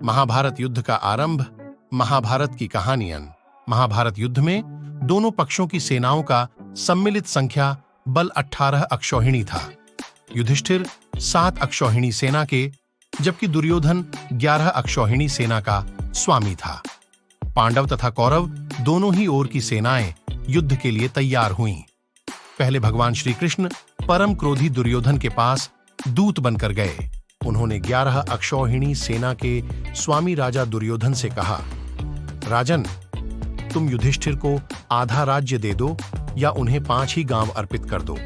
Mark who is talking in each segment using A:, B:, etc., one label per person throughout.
A: महाभारत युद्ध का आरंभ। महाभारत की कहानियां। महाभारत युद्ध में दोनों पक्षों की सेनाओं का सम्मिलित संख्या बल 18 अक्षौहिणी था। युधिष्ठिर 7 अक्षौहिणी सेना के, जबकि दुर्योधन 11 अक्षौहिणी सेना का स्वामी था। पांडव तथा कौरव दोनों ही ओर की सेनाएं युद्ध के लिए तैयार हुईं। पहले भगवान श्री कृष्ण परम क्रोधी दुर्योधन के पास दूत बनकर गए। उन्होंने 11 अक्षौहिणी सेना के स्वामी राजा दुर्योधन से कहा, राजन, तुम युधिष्ठिर को आधा राज्य दे दो या उन्हें 5 ही गांव अर्पित कर दो,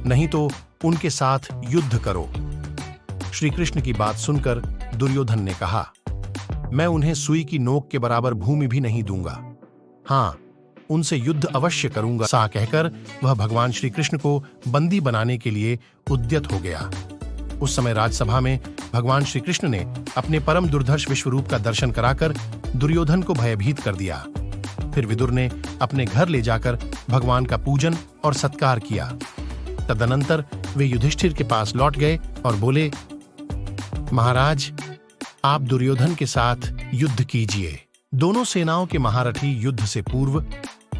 A: नहीं तो उनके साथ युद्ध करो। श्री कृष्ण की बात सुनकर दुर्योधन ने कहा, मैं उन्हें सुई की नोक के बराबर भूमि भी नहीं दूंगा। हां, उनसे युद्ध अवश्य करूंगा। सा कहकर वह भगवान श्री कृष्ण को बंदी बनाने के लिए उद्यत हो गया। उस समय राजसभा में भगवान श्री कृष्ण ने अपने परम दुर्धर्ष विश्वरूप का दर्शन कराकर दुर्योधन को भयभीत कर दिया। फिर विदुर ने अपने घर ले जाकर भगवान का पूजन और सत्कार किया। तदनंतर वे युधिष्ठिर के पास लौट गए और बोले, महाराज, आप दुर्योधन के साथ युद्ध कीजिए। दोनों सेनाओं के महारथी युद्ध से पूर्व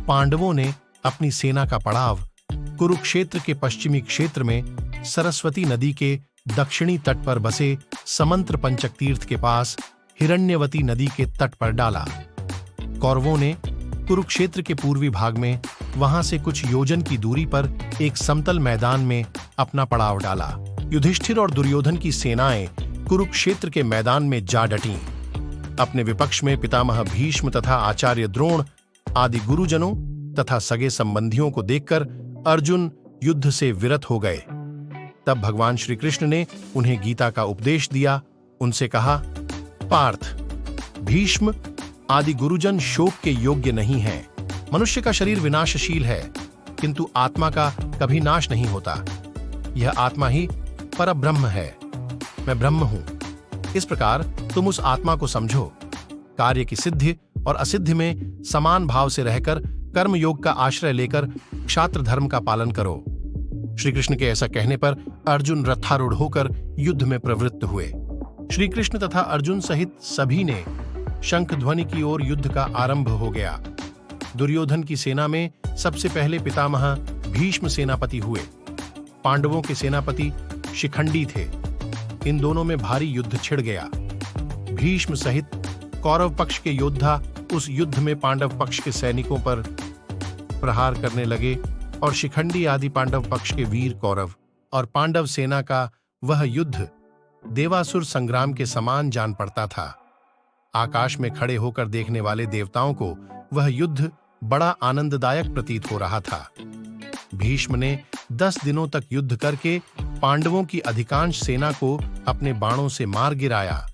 A: पांडवों ने अपनी सेना का पड़ाव कुरुक्षेत्र के पश्चिमी क्षेत्र में सरस्वती नदी के दक्षिणी तट पर बसे समंत्र पंचक तीर्थ के पास हिरण्यवती नदी के तट पर डाला। कौरवों ने कुरुक्षेत्र के पूर्वी भाग में वहां से कुछ योजन की दूरी पर एक समतल मैदान में अपना पड़ाव डाला। युधिष्ठिर और दुर्योधन की सेनाएं कुरुक्षेत्र के मैदान में जा डटीं। अपने विपक्ष में पितामह भीष्म तथा आचार्य द्रोण आदि गुरुजनों तथा सगे संबंधियों को देखकर अर्जुन युद्ध से विरत हो गए। तब भगवान श्री कृष्ण ने उन्हें गीता का उपदेश दिया। उनसे कहा, पार्थ, भीष्म आदि गुरुजन शोक के योग्य नहीं हैं। मनुष्य का शरीर विनाशशील है, किंतु आत्मा का कभी नाश नहीं होता। यह आत्मा ही परब्रह्म है। मैं ब्रह्म हूं। इस प्रकार तुम उस आत्मा को समझो। कार्य की सिद्धि और असिद्धि में समान भाव से रहकर कर्म योग का आश्रय लेकर क्षात्र धर्म का पालन करो। श्री कृष्ण के ऐसा कहने पर अर्जुन रथारूढ़ होकर युद्ध में प्रवृत्त हुए। श्री कृष्ण तथा अर्जुन सहित सभी ने शंख ध्वनि की ओर युद्ध का आरंभ हो गया। दुर्योधन की सेना में सबसे पहले पितामह भीष्म सेनापति हुए। पांडवों के सेनापति शिखंडी थे। इन दोनों में भारी युद्ध छिड़ गया। भीष्म सहित कौरव पक्ष के योद्धा उस युद्ध में पांडव पक्ष के सैनिकों पर प्रहार करने लगे और शिखंडी आदि पांडव पक्ष के वीर कौरव और पांडव सेना का वह युद्ध देवासुर संग्राम के समान जान पड़ता था। आकाश में खड़े होकर देखने वाले देवताओं को वह युद्ध बड़ा आनंददायक प्रतीत हो रहा था। भीष्म ने 10 दिनों तक युद्ध करके पांडवों की अधिकांश सेना को अपने बाणों से मार गिराया।